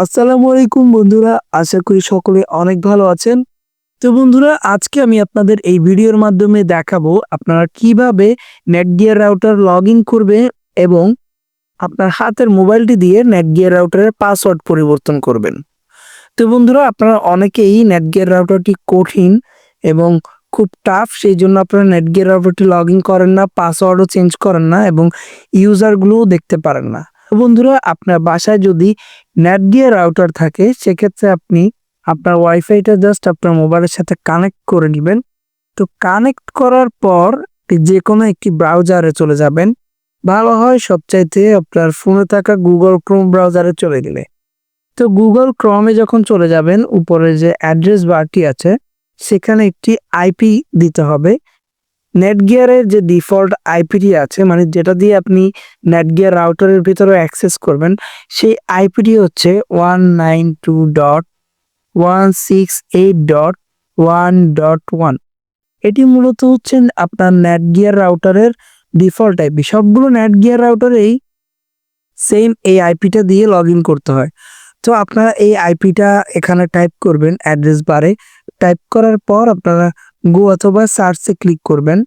আসসালামু আলাইকুম বন্ধুরা, আশা করি সকলে অনেক ভালো আছেন। তো বন্ধুরা, আজকে আমি আপনাদের এই ভিডিওর মাধ্যমে দেখাবো আপনারা কিভাবে নেটগিয়ার রাউটার লগ ইন করবে এবং আপনার হাতের মোবাইলটি দিয়ে নেটগিয়ার রাউটারের পাসওয়ার্ড পরিবর্তন করবেন। তো বন্ধুরা, আপনারা অনেকেই নেটগিয়ার রাউটারটি কঠিন এবং খুব টাফ, সেই জন্য আপনারা নেটগিয়ার রাউটারটি লগ ইন করেন না, পাসওয়ার্ডও চেঞ্জ করেন না এবং ইউজারগুলোও দেখতে পারেন না। তো বন্ধুরা, আপনার বাসায় যদি নেটগিয়ার রাউটার থাকে সেক্ষেত্রে আপনি আপনার ওয়াইফাইটা জাস্ট আপনার মোবাইলের সাথে কানেক্ট করে নেবেন। তো কানেক্ট করার পর যে কোনো একটি ব্রাউজারে চলে যাবেন। ভালো হয় সবচাইতে আপনার ফোনে থাকা গুগল ক্রোম ব্রাউজারে চলে গেলে। তো গুগল ক্রমে যখন চলে যাবেন, উপরে যে অ্যাড্রেস বারটি আছে সেখানে একটি আইপি দিতে হবে। নেটগিয়ারের যে ডিফল্ট আইপিটি আছে, মানে যেটা দিয়ে আপনি নেটগিয়ার রাউটারের ভিতরে অ্যাক্সেস করবেন, সেই আইপিটি হচ্ছে 192.168.1.1। এটি মূলত হচ্ছে আপনার নেটগিয়ার রাউটারের ডিফল্ট আইপি। সবগুলো নেটগিয়ার রাউটারেই সেম এই আইপিটা দিয়ে লগ ইন করতে হয়। তো আপনারা এই আইপিটা এখানে টাইপ করবেন অ্যাড্রেস বারে। টাইপ করার পর আপনারা গো অথবা সার্চে ক্লিক করবেন।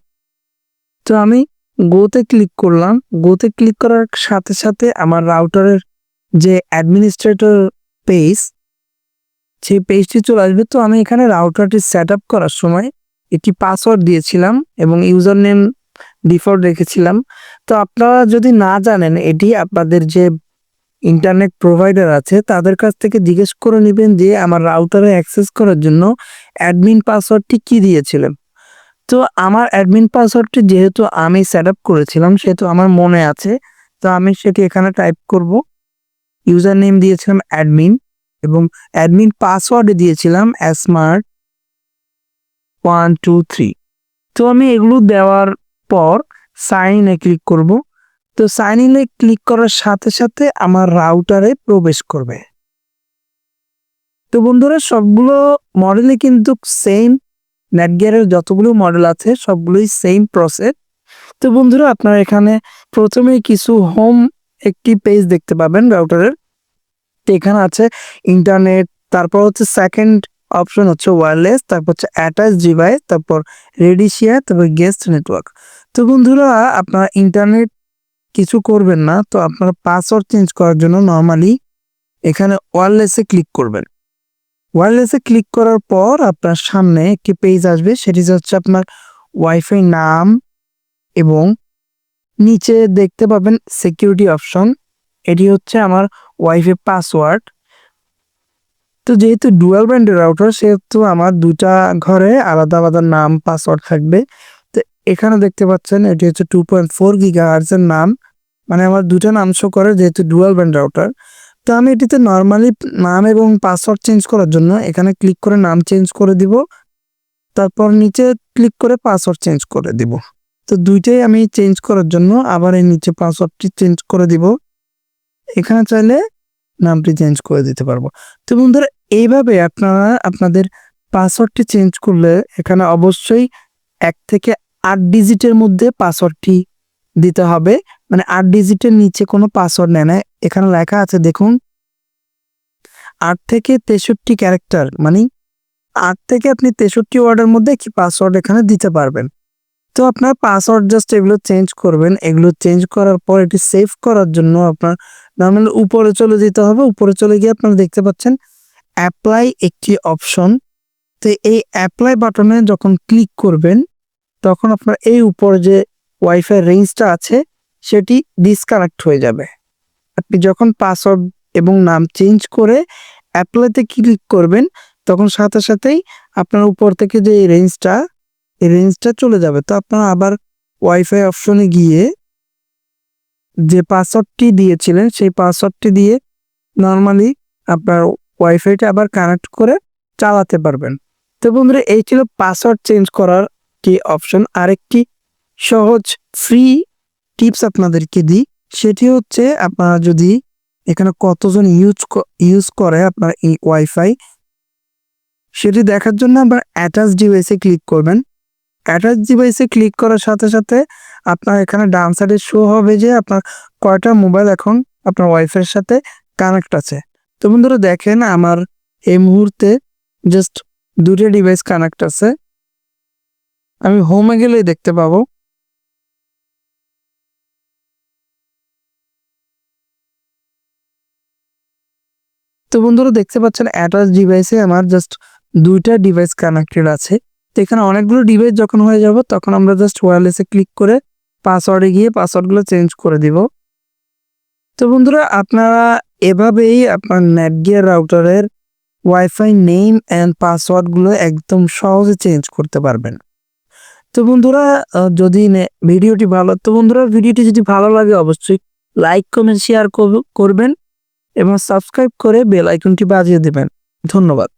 তো আমি গোতে ক্লিক করলাম। গোতে ক্লিক করার সাথে সাথে আমার রাউটারের যে অ্যাডমিনিস্ট্রেটর পেজ, সেই পেজটি চলে আসবে। তো আমি এখানে রাউটারটি সেট আপ করার সময় একটি পাসওয়ার্ড দিয়েছিলাম এবং ইউজার নেম ডিফল্ট রেখেছিলাম। তো আপনারা যদি না জানেন, এটি আপনাদের যে ইন্টারনেট প্রোভাইডার আছে তাদের কাছ থেকে জিজ্ঞেস করে নেবেন যে আমার রাউটারে অ্যাক্সেস করার জন্য অ্যাডমিন পাসওয়ার্ডটি কি দিয়েছিলেন। তো আমার অ্যাডমিন পাসওয়ার্ডটি যেহেতু আমি সেট আপ করেছিলাম সেহেতু আমার মনে আছে। তো আমি সেটি এখানে টাইপ করব। ইউজার নেম দিয়েছিলাম অ্যাডমিন এবং অ্যাডমিন পাসওয়ার্ডে দিয়েছিলাম smart123। তো আমি এগুলো দেওয়ার পর সাইন ইনে ক্লিক করব। তো সাইন ইনে ক্লিক করার সাথে সাথে আমার রাউটারে প্রবেশ করবে। তো বন্ধুরা, সবগুলো মডেলই কিন্তু সেম, নেটগিয়ারের যতগুলো মডেল আছে সবগুলোই সেম প্রসেস। তো বন্ধুরা, আপনারা এখানে প্রথমেই কিছু হোম একটি পেজ দেখতে পাবেন রাউটারের। তো এখানে আছে ইন্টারনেট, তারপর হচ্ছে সেকেন্ড অপশন হচ্ছে ওয়্যারলেস, তারপর হচ্ছে অ্যাটাচ ডিভাইস, তারপর রেডি শেয়ার, তারপর গেস্ট নেটওয়ার্ক। তো বন্ধুরা, আপনারা ইন্টারনেট কিছু করবেন না, তো আপনারা পাসওয়ার্ড চেঞ্জ করার জন্য নর্মালি এখানে ওয়্যারলেসে ক্লিক করবেন। ওয়্যারলেসে ক্লিক করার পর আপনার সামনে একটি পেজ আসবে, সেটি হচ্ছে আপনার ওয়াইফাই নাম এবং নিচে দেখতে পাবেন সিকিউরিটি অপশন। এটি হচ্ছে আমার ওয়াইফাই পাসওয়ার্ড। তো যেহেতু ডুয়াল ব্র্যান্ডের রাউটার সেহেতু আমার দুটা ঘরে আলাদা আলাদা নাম পাসওয়ার্ড থাকবে। তো এখানে দেখতে পাচ্ছেন এটি হচ্ছে 2.4 GHz এর নাম, মানে আমার দুটো নাম শো করে যেহেতু ডুয়াল ব্র্যান্ড রাউটার। তো আমি এটিতে নর্মালি নাম এবং পাসওয়ার্ড চেঞ্জ করার জন্য এখানে ক্লিক করে নাম চেঞ্জ করে দিব, তারপর নিচে ক্লিক করে পাসওয়ার্ড চেঞ্জ করে দিব। তো দুইটাই আমি চেঞ্জ করার জন্য আবার এই নিচে পাসওয়ার্ডটি চেঞ্জ করে দিব। এখানে চাইলে নামটি চেঞ্জ করে দিতে পারবো। তো বন্ধুরা, এইভাবে আপনারা আপনাদের পাসওয়ার্ডটি চেঞ্জ করলে এখানে অবশ্যই 1 থেকে 8 ডিজিটের মধ্যে পাসওয়ার্ডটি দিতে হবে। মানে 8 ডিজিটের নিচে কোনো পাসওয়ার্ড নেয় না। এখানে লেখা আছে দেখুন, 8 থেকে 63 ক্যারেক্টার, মানে 8 থেকে আপনি 63 ওয়ার্ডের মধ্যে কি পাসওয়ার্ড এখানে দিতে পারবেন। তো আপনার পাসওয়ার্ড জাস্ট এগুলো চেঞ্জ করবেন। এগুলো চেঞ্জ করার পর এটি সেভ করার জন্য আপনার নর্মালি উপরে চলে যেতে হবে। উপরে চলে গিয়ে আপনারা দেখতে পাচ্ছেন অ্যাপ্লাই একটি অপশন। তো এই অ্যাপ্লাই বাটনে যখন ক্লিক করবেন তখন আপনার এই উপরে যে ওয়াইফাই রেঞ্জটা আছে সেটি ডিসকানেক্ট হয়ে যাবে। আপনি যখন পাসওয়ার্ড এবং নাম চেঞ্জ করে অ্যাপ্লাইতে ক্লিক করবেন তখন সাথে সাথেই আপনার উপর থেকে যে এই রেঞ্জটা চলে যাবে। তো আপনারা আবার ওয়াইফাই অপশনে গিয়ে যে পাসওয়ার্ডটি দিয়েছিলেন সেই পাসওয়ার্ডটি দিয়ে নর্মালি আপনার ওয়াইফাইটা আবার কানেক্ট করে চালাতে পারবেন। তো বন্ধুরা, এই ছিল পাসওয়ার্ড চেঞ্জ করার কি অপশন। আরেকটি সহজ ফ্রি টিপস আপনাদেরকে দিই, সেটি হচ্ছে আপনারা যদি এখানে কতজন ইউজ করে আপনার এই ওয়াইফাই সেটি দেখার জন্য আবার অ্যাটাচ ডিভাইসে ক্লিক করবেন। অ্যাটাচ ডিভাইসে ক্লিক করার সাথে সাথে আপনার এখানে ডান সাইডে শো হবে যে আপনার কয়টা মোবাইল এখন আপনার ওয়াইফাইয়ের সাথে কানেক্ট আছে। তো বন্ধুরা দেখেন আমার এই মুহূর্তে জাস্ট 2টা ডিভাইস কানেক্ট আছে। আমি হোমে গেলেই দেখতে পাবো। তো বন্ধুরা দেখতে পাচ্ছেন অ্যাটাচ ডিভাইসে আমার জাস্ট 2টা ডিভাইস কানেক্টেড আছে। তো এখানে অনেকগুলো ডিভাইস যখন হয়ে যাব তখন আমরা জাস্ট ওয়্যারলেসে ক্লিক করে পাসওয়ার্ডে গিয়ে পাসওয়ার্ডগুলো চেঞ্জ করে দিব। তো বন্ধুরা আপনারা এভাবেই আপনার নেটগিয়ার রাউটারের ওয়াইফাই নেম অ্যান্ড পাসওয়ার্ডগুলো একদম সহজে চেঞ্জ করতে পারবেন। তো বন্ধুরা যদি ভিডিওটি যদি ভালো লাগে অবশ্যই লাইক কমেন্ট শেয়ার করবেন এবং সাবস্ক্রাইব করে বেল আইকনটি বাজিয়ে দেবেন। ধন্যবাদ।